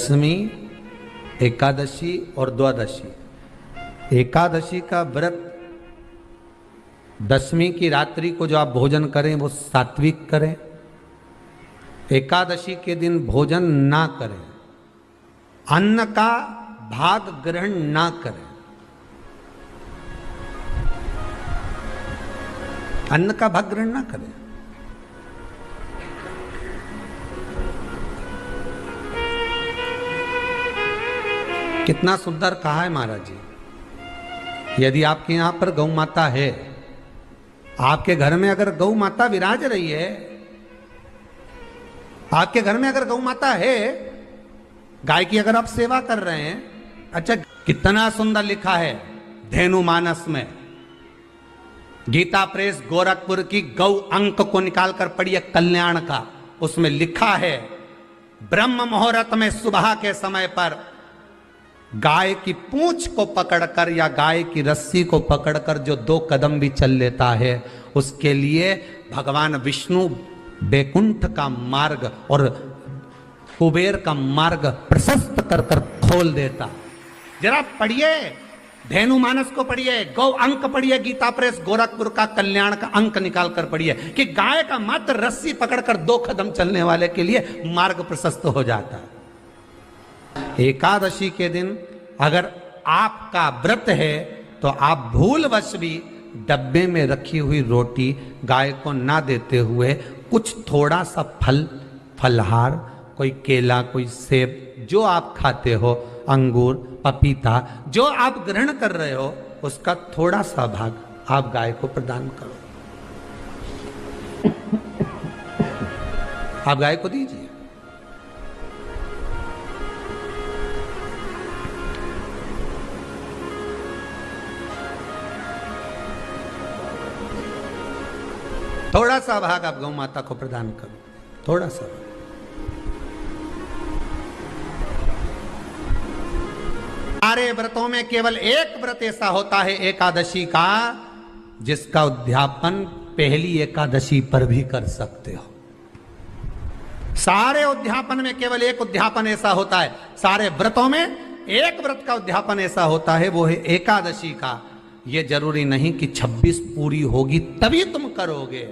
दशमी, एकादशी और द्वादशी। एकादशी का व्रत, दशमी की रात्रि को जो आप भोजन करें वो सात्विक करें। एकादशी के दिन भोजन ना करें, अन्न का भाग ग्रहण ना करें, अन्न का भाग ग्रहण ना करें। कितना सुंदर कहा है महाराज जी। यदि आपके यहां पर गौ माता है, आपके घर में अगर गौ माता विराज रही है, आपके घर में अगर गौ माता है, गाय की अगर आप सेवा कर रहे हैं, अच्छा कितना सुंदर लिखा है धेनु मानस में, गीता प्रेस गोरखपुर की गौ अंक को निकालकर पढ़िए कल्याण का, उसमें लिखा है ब्रह्म मुहूर्त में सुबह के समय पर गाय की पूंछ को पकड़कर या गाय की रस्सी को पकड़कर जो 2 कदम भी चल लेता है, उसके लिए भगवान विष्णु बैकुंठ का मार्ग और कुबेर का मार्ग प्रशस्त कर कर खोल देता। जरा पढ़िए धेनु मानस को, पढ़िए गौ अंक, पढ़िए गीता प्रेस गोरखपुर का कल्याण का अंक निकाल कर पढ़िए कि गाय का मात्र रस्सी पकड़कर 2 कदम चलने वाले के लिए मार्ग प्रशस्त हो जाता है। एकादशी के दिन अगर आपका व्रत है तो आप भूलवश भी डब्बे में रखी हुई रोटी गाय को ना देते हुए कुछ थोड़ा सा फल, फलहार, कोई केला, कोई सेब, जो आप खाते हो, अंगूर, पपीता, जो आप ग्रहण कर रहे हो, उसका थोड़ा सा भाग आप गाय को प्रदान करो, आप गाय को दीजिए। थोड़ा सा भाग आप गौ माता को प्रदान करो, थोड़ा सा। सारे व्रतों में केवल एक व्रत ऐसा होता है एकादशी का, जिसका उद्यापन पहली एकादशी पर भी कर सकते हो। सारे उद्यापन में केवल एक उद्यापन ऐसा होता है, सारे व्रतों में एक व्रत का उद्यापन ऐसा होता है, वो है एकादशी का। ये जरूरी नहीं कि 26 पूरी होगी तभी तुम करोगे,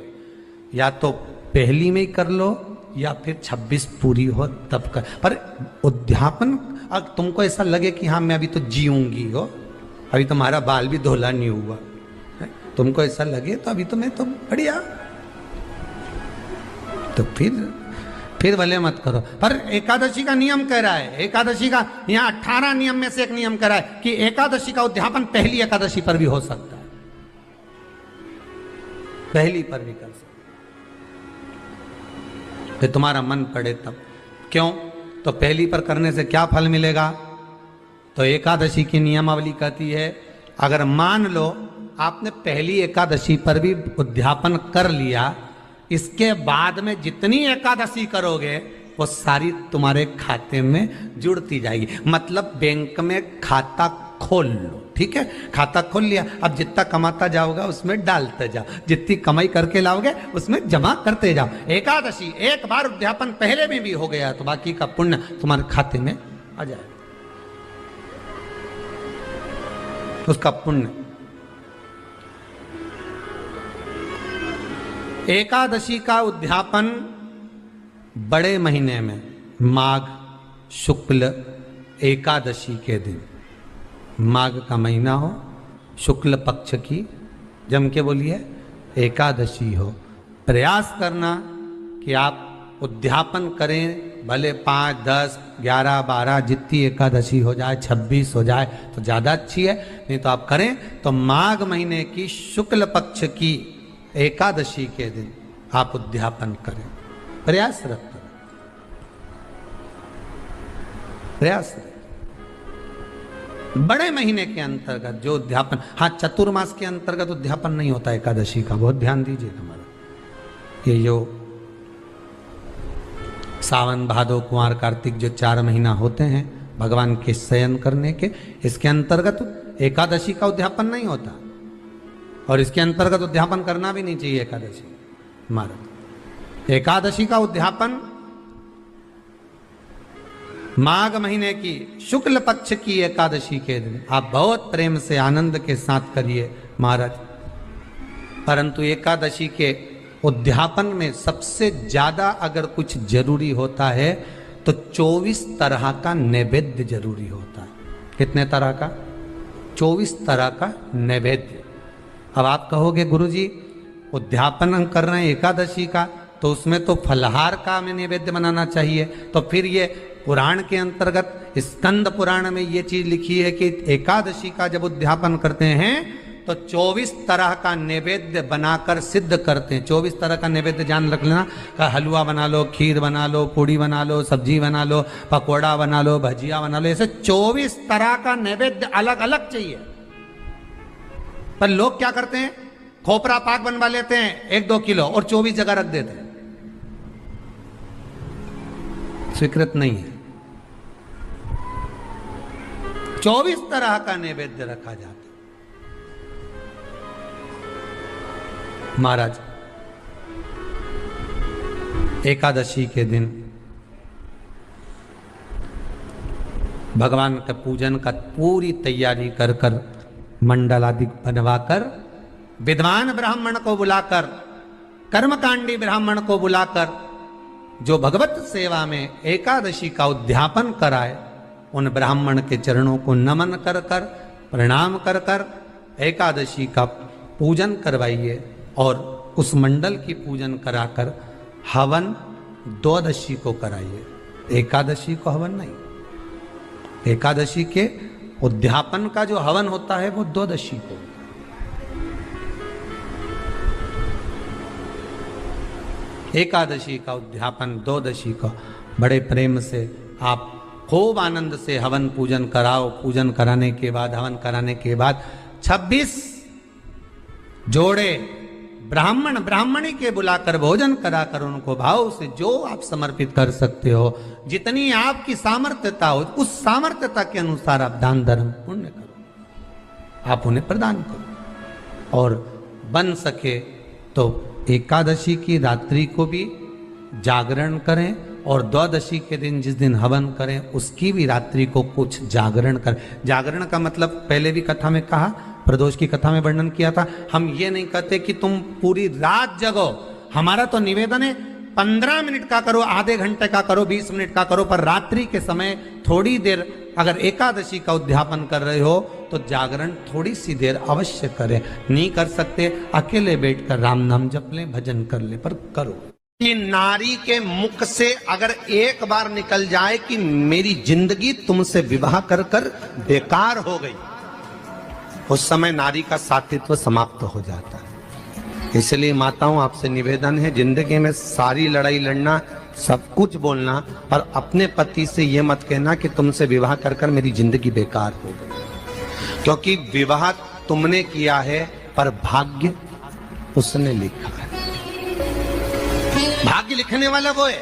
या तो पहली में ही कर लो या फिर 26 पूरी हो तब कर। पर उद्यापन, अगर तुमको ऐसा लगे कि हाँ मैं अभी तो जीऊंगी हो, अभी तुम्हारा बाल भी धोला नहीं हुआ, तुमको ऐसा लगे तो अभी तो मैं तो बढ़िया, तो फिर भले मत करो। पर एकादशी का नियम कह रहा है, एकादशी का यहाँ 18 नियम में से एक नियम कह रहा है कि एकादशी का उद्यापन पहली एकादशी पर भी हो सकता है, पहली पर भी कर सकते, फिर तुम्हारा मन पड़े तब। क्यों? तो पहली पर करने से क्या फल मिलेगा? तो एकादशी की नियमावली कहती है, अगर मान लो आपने पहली एकादशी पर भी उद्यापन कर लिया, इसके बाद में जितनी एकादशी करोगे वो सारी तुम्हारे खाते में जुड़ती जाएगी। मतलब बैंक में खाता खोल लो, ठीक है, खाता खोल लिया, अब जितना कमाता जाओगा उसमें डालते जाओ, जितनी कमाई करके लाओगे उसमें जमा करते जाओ। एकादशी एक बार उद्यापन पहले में भी हो गया तो बाकी का पुण्य तुम्हारे खाते में आ जाए, उसका पुण्य। एकादशी का उद्यापन बड़े महीने में माघ शुक्ल एकादशी के दिन, माघ का महीना हो, शुक्ल पक्ष की, जम के बोलिए एकादशी हो, प्रयास करना कि आप उद्यापन करें, भले 5, 10, 11, 12 जितनी एकादशी हो जाए, 26 हो जाए तो ज़्यादा अच्छी है, नहीं तो आप करें तो माघ महीने की शुक्ल पक्ष की एकादशी के दिन आप उद्यापन करें, प्रयासरत करें, प्रयासरत। बड़े महीने के अंतर्गत जो उद्यापन, हाँ चतुर्मास के अंतर्गत उद्यापन नहीं होता एकादशी का, बहुत ध्यान दीजिए हमारा। ये जो सावन भादो कुंवर कार्तिक जो 4 महीना होते हैं भगवान के शयन करने के, इसके अंतर्गत एकादशी का उद्यापन नहीं होता, और इसके अंतर्गत उद्यापन करना भी नहीं चाहिए एकादशी हमारा। एकादशी का उद्यापन माघ महीने की शुक्ल पक्ष की एकादशी के दिन आप बहुत प्रेम से आनंद के साथ करिए महाराज। परंतु एकादशी के उद्यापन में सबसे ज्यादा अगर कुछ जरूरी होता है तो 24 तरह का नैवेद्य जरूरी होता है। कितने तरह का? 24 तरह का नैवेद्य। अब आप कहोगे गुरुजी उद्यापन हम कर रहे हैं एकादशी का, तो उसमें तो फलहार का हमें नैवेद्य बनाना चाहिए। तो फिर ये पुराण के अंतर्गत स्कंद पुराण में ये चीज लिखी है कि एकादशी का जब उद्यापन करते हैं तो 24 तरह का नैवेद्य बनाकर सिद्ध करते हैं। 24 तरह का नैवेद्य जान रख लेना, का हलवा बना लो, खीर बना लो, पूड़ी बना लो, सब्जी बना लो, पकोड़ा बना लो, भजिया बना लो, ऐसे 24 तरह का नैवेद्य अलग अलग चाहिए। पर लोग क्या करते हैं, खोपरा पाक बनवा लेते हैं 1-2 किलो और 24 जगह रख देते हैं। स्वीकृत नहीं है। 24 तरह का नैवेद्य रखा जाता है। महाराज एकादशी के दिन भगवान के पूजन का पूरी तैयारी कर कर मंडल आदि बनवाकर विद्वान ब्राह्मण को बुलाकर, कर्मकांडी ब्राह्मण को बुलाकर जो भगवत सेवा में एकादशी का उद्यापन कराए, उन ब्राह्मण के चरणों को नमन कर कर, प्रणाम कर कर एकादशी का पूजन करवाइए और उस मंडल की पूजन कराकर हवन द्वादशी को कराइए। एकादशी को हवन नहीं। एकादशी के उद्यापन का जो हवन होता है वो द्वादशी को। एकादशी का उद्यापन द्वादशी को बड़े प्रेम से आप खूब आनंद से हवन पूजन कराओ। पूजन कराने के बाद, हवन कराने के बाद 26 जोड़े ब्राह्मण ब्राह्मणी के बुलाकर भोजन कराकर उनको भाव से जो आप समर्पित कर सकते हो, जितनी आपकी सामर्थ्यता हो, उस सामर्थ्यता के अनुसार आप दान धर्म पुण्य करो, आप उन्हें प्रदान करो। और बन सके तो एकादशी की रात्रि को भी जागरण करें और द्वादशी के दिन जिस दिन हवन करें उसकी भी रात्रि को कुछ जागरण करें। जागरण का मतलब पहले भी कथा में कहा, प्रदोष की कथा में वर्णन किया था। हम ये नहीं कहते कि तुम पूरी रात जगो। हमारा तो निवेदन है 15 मिनट का करो, आधे घंटे का करो, 20 मिनट का करो, पर रात्रि के समय थोड़ी देर अगर एकादशी का उद्यापन कर रहे हो तो जागरण थोड़ी सी देर अवश्य करें। नहीं कर सकते अकेले बैठकर राम नाम जप लें, भजन कर ले, पर करो। कि नारी के मुख से अगर एक बार निकल जाए कि मेरी जिंदगी तुमसे विवाह कर कर बेकार हो गई, उस समय नारी का साथित्व समाप्त हो जाता है। इसलिए माताओं आपसे निवेदन है, जिंदगी में सारी लड़ाई लड़ना, सब कुछ बोलना, पर अपने पति से यह मत कहना कि तुमसे विवाह कर कर मेरी जिंदगी बेकार हो गई। क्योंकि विवाह तुमने किया है पर भाग्य उसने लिखा है। भाग्य लिखने वाला वो है।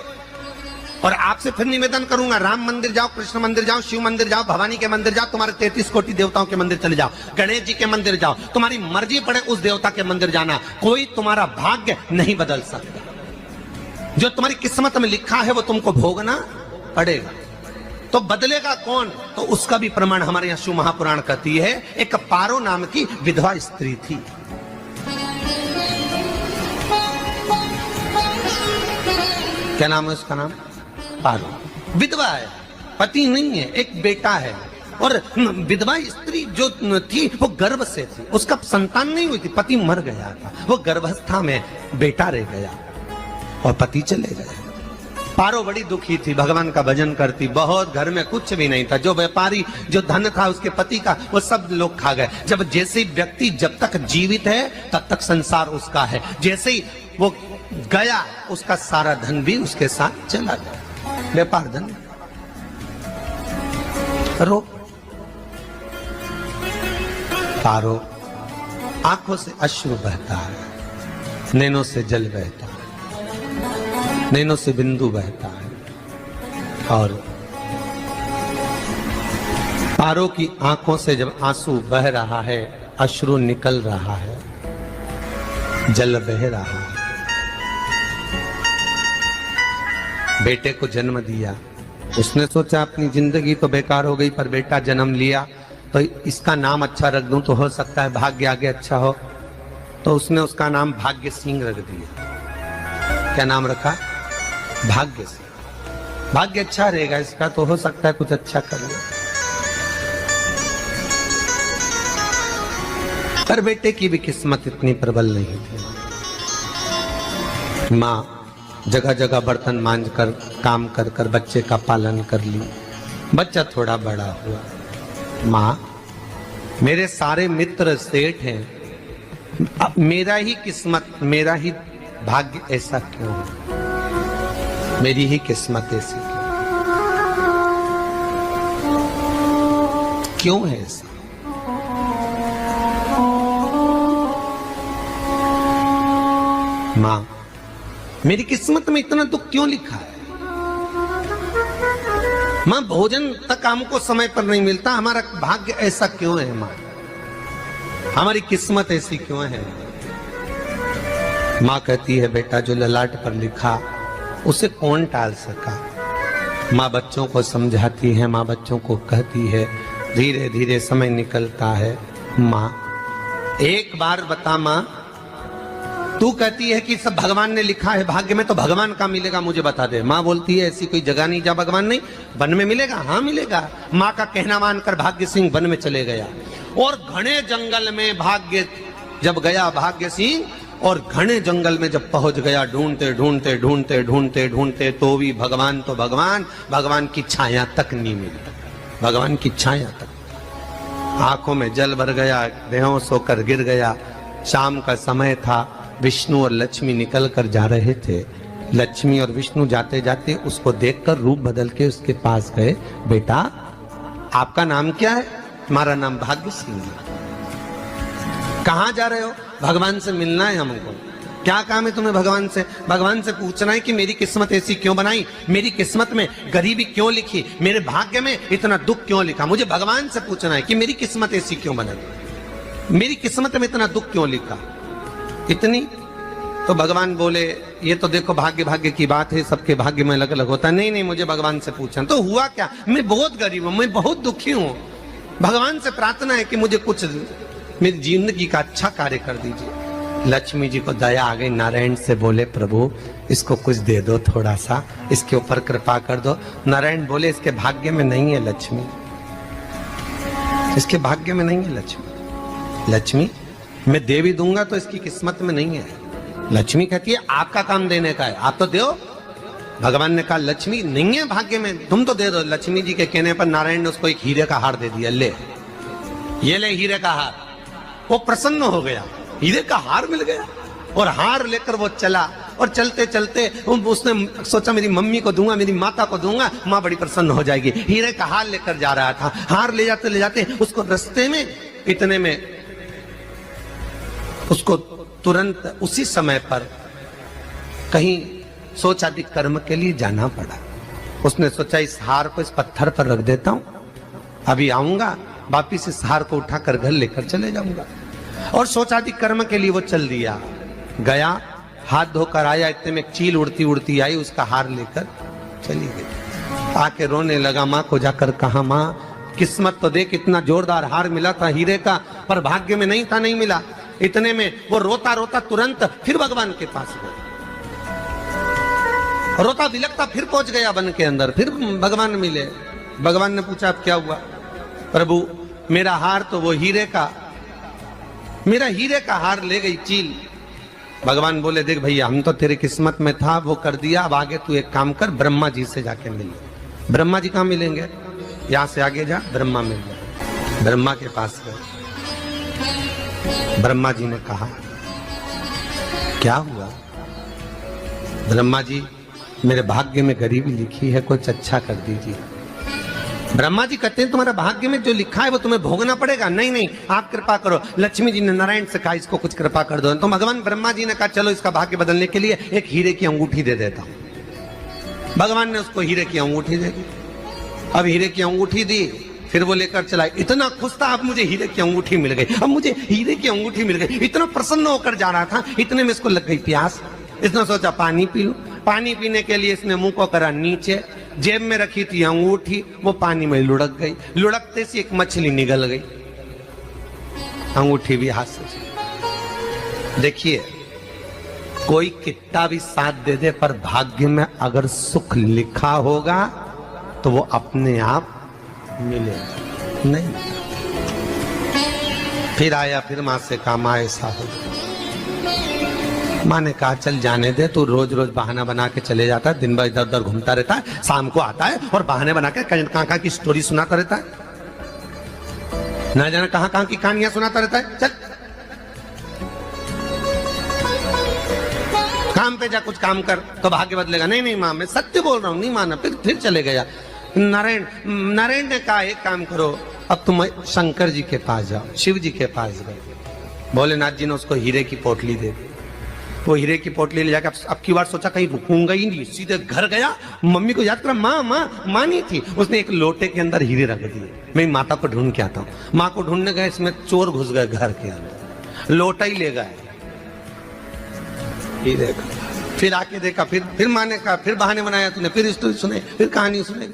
और आपसे फिर निवेदन करूंगा, राम मंदिर जाओ, कृष्ण मंदिर जाओ, शिव मंदिर जाओ, भवानी के मंदिर जाओ, तुम्हारे 33 कोटि देवताओं के मंदिर चले जाओ, गणेश जी के मंदिर जाओ, तुम्हारी मर्जी पड़े उस देवता के मंदिर जाना, कोई तुम्हारा भाग्य नहीं बदल सकता। जो तुम्हारी किस्मत में लिखा है वो तुमको भोगना पड़ेगा। तो बदलेगा कौन? तो उसका भी प्रमाण हमारे यहाँ शिव महापुराण कहती है। एक पारो नाम की विधवा स्त्री थी। क्या नाम है उसका? नाम पारो। विधवा है, पति नहीं है, एक बेटा है। और विधवा स्त्री जो थी वो गर्भ से थी, उसका संतान नहीं हुई थी, पति मर गया था, वो गर्भावस्था में बेटा रह गया और पति चले गए। पारो बड़ी दुखी थी, भगवान का भजन करती बहुत, घर में कुछ भी नहीं था। जो व्यापारी जो धन था उसके पति का वो सब लोग खा गए। जब जैसे व्यक्ति जब तक जीवित है तब तक संसार उसका है, जैसे ही वो गया उसका सारा धन भी उसके साथ चला गया, व्यापार धन। रो पारो आंखों से अश्रु बहता है, नैनों से जल बहता है, नैनों से बिंदु बहता है। और पारो की आंखों से जब आंसू बह रहा है, अश्रु निकल रहा है, जल बह रहा है। बेटे को जन्म दिया, उसने सोचा अपनी जिंदगी तो बेकार हो गई, पर बेटा जन्म लिया तो इसका नाम अच्छा रख दूं तो हो सकता है भाग्य आगे अच्छा हो। तो उसने उसका नाम भाग्य सिंह रख दिया। क्या नाम रखा? भाग्य सिंह। भाग्य अच्छा रहेगा इसका, तो हो सकता है कुछ अच्छा कर ले। पर बेटे की भी किस्मत इतनी प्रबल नहीं थी। माँ जगह जगह बर्तन मांझ कर काम कर कर बच्चे का पालन कर ली। बच्चा थोड़ा बड़ा हुआ। माँ मेरे सारे मित्र सेठ हैं, अब मेरा ही किस्मत, मेरा ही भाग्य ऐसा क्यों है? मेरी ही किस्मत ऐसी क्यों है ऐसा? माँ मेरी किस्मत में इतना दुख क्यों लिखा है? माँ भोजन तक हमको समय पर नहीं मिलता, हमारा भाग्य ऐसा क्यों है? माँ हमारी किस्मत ऐसी क्यों है? माँ कहती है बेटा जो ललाट पर लिखा उसे कौन टाल सका। माँ बच्चों को समझाती है, माँ बच्चों को कहती है, धीरे धीरे समय निकलता है। माँ एक बार बता माँ, तू कहती है कि सब भगवान ने लिखा है भाग्य में, तो भगवान का मिलेगा मुझे बता दे। माँ बोलती है ऐसी कोई जगह नहीं जहाँ भगवान नहीं। वन में मिलेगा? हाँ मिलेगा। माँ का कहना मानकर भाग्य सिंह वन में चले गया और घने जंगल में भाग्य जब गया भाग्य सिंह, और घने जंगल में जब पहुंच गया, ढूंढते ढूंढते ढूंढते ढूंढते ढूंढते तो भी भगवान, तो भगवान की छाया तक नहीं मिली। भगवान की छाया तक। आंखों में जल भर गया, बेहोश होकर गिर गया। शाम का समय था, विष्णु और लक्ष्मी निकल कर जा रहे थे। लक्ष्मी और विष्णु जाते जाते उसको देखकर रूप बदल के उसके पास गए। बेटा आपका नाम क्या है? हमारा नाम भाग्य सिंह है। कहाँ जा रहे हो? भगवान से मिलना है हमको। क्या काम है तुम्हें भगवान से? भगवान से पूछना है कि मेरी किस्मत ऐसी क्यों बनाई, मेरी किस्मत में गरीबी क्यों लिखी, मेरे भाग्य में इतना दुख क्यों लिखा। मुझे भगवान से पूछना है कि मेरी किस्मत ऐसी क्यों बनाई, मेरी किस्मत में इतना दुख क्यों लिखा। इतनी तो भगवान बोले ये तो देखो भाग्य भाग्य की बात है, सबके भाग्य में अलग अलग होता है। नहीं नहीं मुझे भगवान से पूछना। तो हुआ क्या? मैं बहुत गरीब हूं, मैं बहुत दुखी हूं। भगवान से प्रार्थना है कि मुझे कुछ मेरी जिंदगी का अच्छा कार्य कर दीजिए। लक्ष्मी जी को दया आ गई, नारायण से बोले प्रभु इसको कुछ दे दो, थोड़ा सा इसके ऊपर कृपा कर दो। नारायण बोले इसके भाग्य में नहीं है लक्ष्मी, इसके भाग्य में नहीं है लक्ष्मी। लक्ष्मी मैं दे भी दूंगा तो इसकी किस्मत में नहीं है। लक्ष्मी कहती है आपका काम देने का है, आप तो दो। भगवान ने कहा लक्ष्मी नहीं है भाग्य में, तुम तो दे दो। लक्ष्मी जी के कहने पर नारायण ने उसको एक हीरे का हार दे दिया। ले ये ले हीरे का हार। वो प्रसन्न हो गया, हीरे का हार मिल गया। और हार लेकर वो चला, और चलते चलते उसने सोचा मेरी मम्मी को दूंगा, मेरी माता को दूंगा, माँ बड़ी प्रसन्न हो जाएगी। हीरे का हार लेकर जा रहा था। हार ले जाते उसको रास्ते में इतने में उसको तुरंत उसी समय पर कहीं सोचाधिक कर्म के लिए जाना पड़ा। उसने सोचा इस हार को इस पत्थर पर रख देता हूं, अभी आऊंगा वापिस इस हार को उठाकर घर लेकर चले जाऊंगा। और सोचाधिक कर्म के लिए वो चल दिया। गया, हाथ धोकर आया, इतने में एक चील उड़ती उड़ती आई, उसका हार लेकर चली गई। आके रोने लगा। माँ को जाकर कहा माँ किस्मत तो देख, इतना जोरदार हार मिला था हीरे का, पर भाग्य में नहीं था, नहीं मिला। इतने में वो रोता रोता तुरंत फिर भगवान के पास गया। रोता बिलखता फिर पहुंच गया वन के अंदर, फिर भगवान मिले। भगवान ने पूछा अब क्या हुआ? प्रभु मेरा हार तो वो हीरे का, मेरा हीरे का हार ले गई चील। भगवान बोले देख भैया हम तो तेरे किस्मत में था, वो कर दिया, अब आगे तू एक काम कर, ब्रह्मा जी से जाके मिल। ब्रह्मा जी कहाँ मिलेंगे? यहां से आगे जा, ब्रह्मा मिल गए। ब्रह्मा के पास गए। ब्रह्मा जी ने कहा क्या हुआ? ब्रह्मा जी मेरे भाग्य में गरीबी लिखी है, कुछ अच्छा कर दीजिए। ब्रह्मा जी कहते हैं तुम्हारा भाग्य में जो लिखा है वो तुम्हें भोगना पड़ेगा। नहीं नहीं आप कृपा करो। लक्ष्मी जी ने नारायण से कहा इसको कुछ कृपा कर दो। तो भगवान ब्रह्मा जी ने कहा चलो इसका भाग्य बदलने के लिए एक हीरे की अंगूठी दे देता हूं। भगवान ने उसको हीरे की अंगूठी दे दी। अब हीरे की अंगूठी दी, फिर वो लेकर चला। इतना खुश था अब मुझे हीरे की अंगूठी मिल गई, अब मुझे हीरे की अंगूठी मिल गई। इतना प्रसन्न होकर जा रहा था, इतने में इसको लग गई प्यास। इसने सोचा पानी पी लूं। पानी पीने के लिए इसने मुंह को करा नीचे, जेब में रखी थी अंगूठी, वो पानी में लुढ़क गई। लुढ़कते से एक मछली निगल गई, अंगूठी भी हाथ से। देखिए, कोई कितना भी साथ दे दे, पर भाग्य में अगर सुख लिखा होगा तो वो अपने आप मिलेगा नहीं। फिर आया, फिर मां से कहा मां ऐसा हो। मां ने कहा चल जाने दे, तू रोज रोज बहाना बना के चले जाता है, दिन भर इधर उधर घूमता रहता है, शाम को आता है और बहाने बना के कहां की स्टोरी सुनाता रहता है, ना जाने कहां की कहानियां सुनाता रहता है। चल काम पे जा, कुछ काम कर तो भाग्य बदलेगा। नहीं नहीं मां, मैं सत्य बोल रहा हूं, नहीं माना। फिर चले गया। नारायण ने कहा एक काम करो, अब तुम शंकर जी के पास जाओ। शिव जी के पास गए। भोलेनाथ जी ने उसको हीरे की पोटली दे दी। वो हीरे की पोटली ले जाकर अब की बार सोचा कहीं रुकूंगा ही नहीं, सीधे घर गया। मम्मी को याद करा, माँ नहीं थी। उसने एक लोटे के अंदर हीरे रख दिए। मैं माता को ढूंढ के आता हूँ। माँ को ढूंढने गए, इसमें चोर घुस गए घर के अंदर, लोटा ही ले गए हीरे का। फिर आके देखा, फिर माँ ने कहा, फिर बहाने बनाया तूने, फिर स्टोरी सुने, फिर कहानी सुने।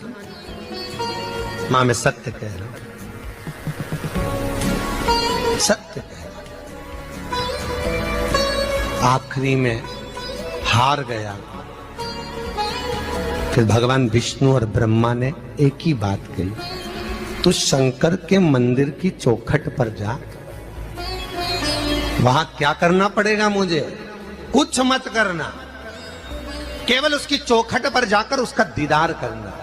माँ मैं सत्य कह रहा हूं, सत्य कह रहा हूं। आखिरी में हार गया। फिर भगवान विष्णु और ब्रह्मा ने एक ही बात कही, तू शंकर के मंदिर की चौखट पर जा। वहां क्या करना पड़ेगा मुझे? कुछ मत करना, केवल उसकी चौखट पर जाकर उसका दीदार करना,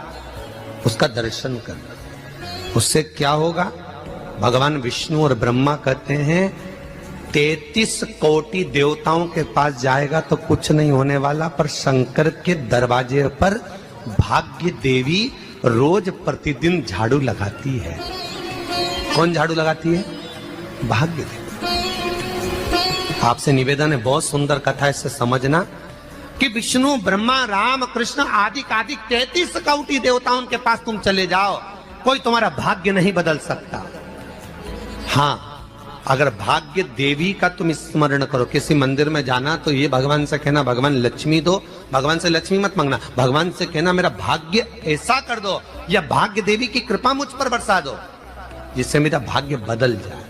उसका दर्शन करना। उससे क्या होगा? भगवान विष्णु और ब्रह्मा कहते हैं 33 कोटि देवताओं के पास जाएगा तो कुछ नहीं होने वाला, पर शंकर के दरवाजे पर भाग्य देवी रोज प्रतिदिन झाड़ू लगाती है। कौन झाड़ू लगाती है? भाग्य देवी। आपसे निवेदन है, बहुत सुंदर कथा है, इससे समझना कि विष्णु ब्रह्मा राम कृष्ण आदि 33 कोटि देवताओं के पास तुम चले जाओ, कोई तुम्हारा भाग्य नहीं बदल सकता। हाँ, अगर भाग्य देवी का तुम स्मरण करो, किसी मंदिर में जाना तो ये भगवान से कहना भगवान लक्ष्मी दो, भगवान से लक्ष्मी मत मांगना, भगवान से कहना मेरा भाग्य ऐसा कर दो, या भाग्य देवी की कृपा मुझ पर बरसा दो जिससे मेरा भाग्य बदल जाए,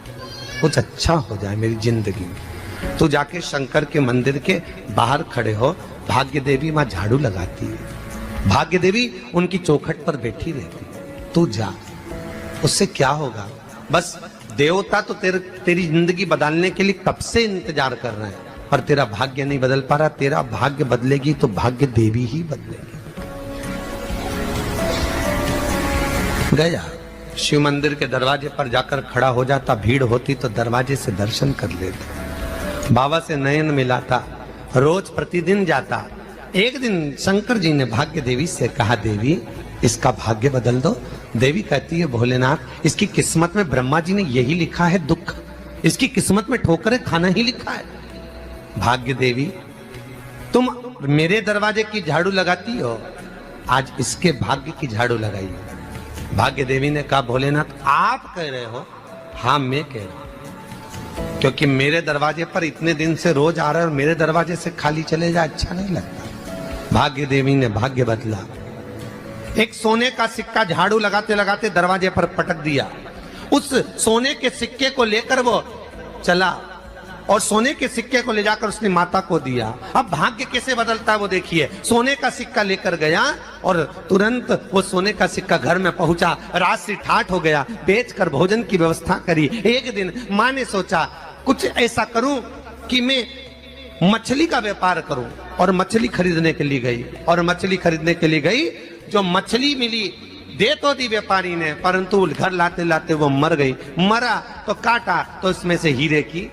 कुछ अच्छा हो जाए मेरी जिंदगी में। तो जाके शंकर के मंदिर के बाहर खड़े हो, भाग्य देवी मां झाड़ू लगाती है, भाग्य देवी उनकी चौखट पर बैठी रहती है। तू जा, उससे क्या होगा? बस देवता तो तेरी जिंदगी बदलने के लिए कब से इंतजार कर रहे हैं, पर तेरा भाग्य नहीं बदल पा रहा। तेरा भाग्य बदलेगी तो भाग्य देवी ही बदलेगी। गया, शिव मंदिर के दरवाजे पर जाकर खड़ा हो जाता, भीड़ होती तो दरवाजे से दर्शन कर लेता, बाबा से नयन मिलाता, रोज प्रतिदिन जाता। एक दिन शंकर जी ने भाग्य देवी से कहा, देवी इसका भाग्य बदल दो। देवी कहती है, भोलेनाथ इसकी किस्मत में ब्रह्मा जी ने यही लिखा है दुख, इसकी किस्मत में ठोकरें खाना ही लिखा है। भाग्य देवी तुम मेरे दरवाजे की झाड़ू लगाती हो, आज इसके भाग्य की झाड़ू लगाई। भाग्य देवी ने कहा, भोलेनाथ आप कह रहे हो? हाँ मैं कह रहा हूं, क्योंकि मेरे दरवाजे पर इतने दिन से रोज आ रहा है और मेरे दरवाजे से खाली चले जाए अच्छा नहीं लगता। भाग्य देवी ने भाग्य बदला, एक सोने का सिक्का झाड़ू लगाते लगाते दरवाजे पर पटक दिया। उस सोने के सिक्के को लेकर वो चला और सोने के सिक्के को ले जाकर उसने माता को दिया। अब भाग्य कैसे बदलता है वो देखिए। सोने का सिक्का लेकर गया और तुरंत वो सोने का सिक्का घर में पहुंचा, रात से ठाठ हो गया, बेचकर भोजन की व्यवस्था करी। एक दिन माँ ने सोचा कुछ ऐसा करूं कि मैं मछली का व्यापार करूं, और मछली खरीदने के लिए गई। और मछली खरीदने के लिए गई, जो मछली मिली दे तो दी व्यापारी ने, परंतु घर लाते लाते वो मर गई। मरा तो काटा तो इसमें से हीरे की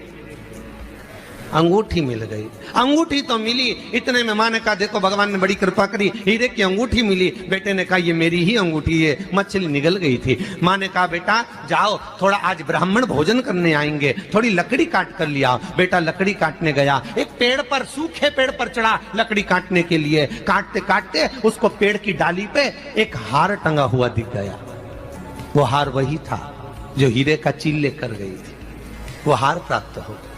अंगूठी मिल गई। अंगूठी तो मिली, इतने में मां ने कहा, देखो भगवान ने बड़ी कृपा करी, हीरे की अंगूठी मिली। बेटे ने कहा, ये मेरी ही अंगूठी है, मछली निगल गई थी। मां ने कहा, बेटा जाओ, थोड़ा आज ब्राह्मण भोजन करने आएंगे, थोड़ी लकड़ी काट कर लिया। बेटा लकड़ी काटने गया, एक पेड़ पर, सूखे पेड़ पर चढ़ा लकड़ी काटने के लिए। काटते काटते उसको पेड़ की डाली पे एक हार टंगा हुआ दिख गया। वो हार वही था जो हीरे का चील लेकर गई थी। वो हार प्राप्त हो गया।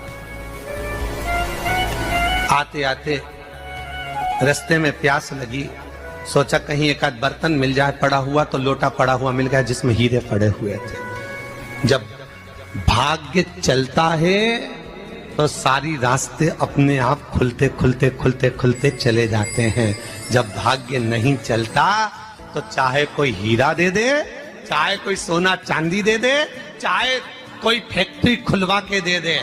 आते आते रास्ते में प्यास लगी, सोचा कहीं एक आध बर्तन मिल जाए पड़ा हुआ, तो लोटा पड़ा हुआ मिल गया जिसमें हीरे पड़े हुए थे। जब भाग्य चलता है तो सारी रास्ते अपने आप खुलते खुलते खुलते खुलते चले जाते हैं। जब भाग्य नहीं चलता तो चाहे कोई हीरा दे दे, चाहे कोई सोना चांदी दे दे, चाहे कोई फैक्ट्री खुलवा के दे दे,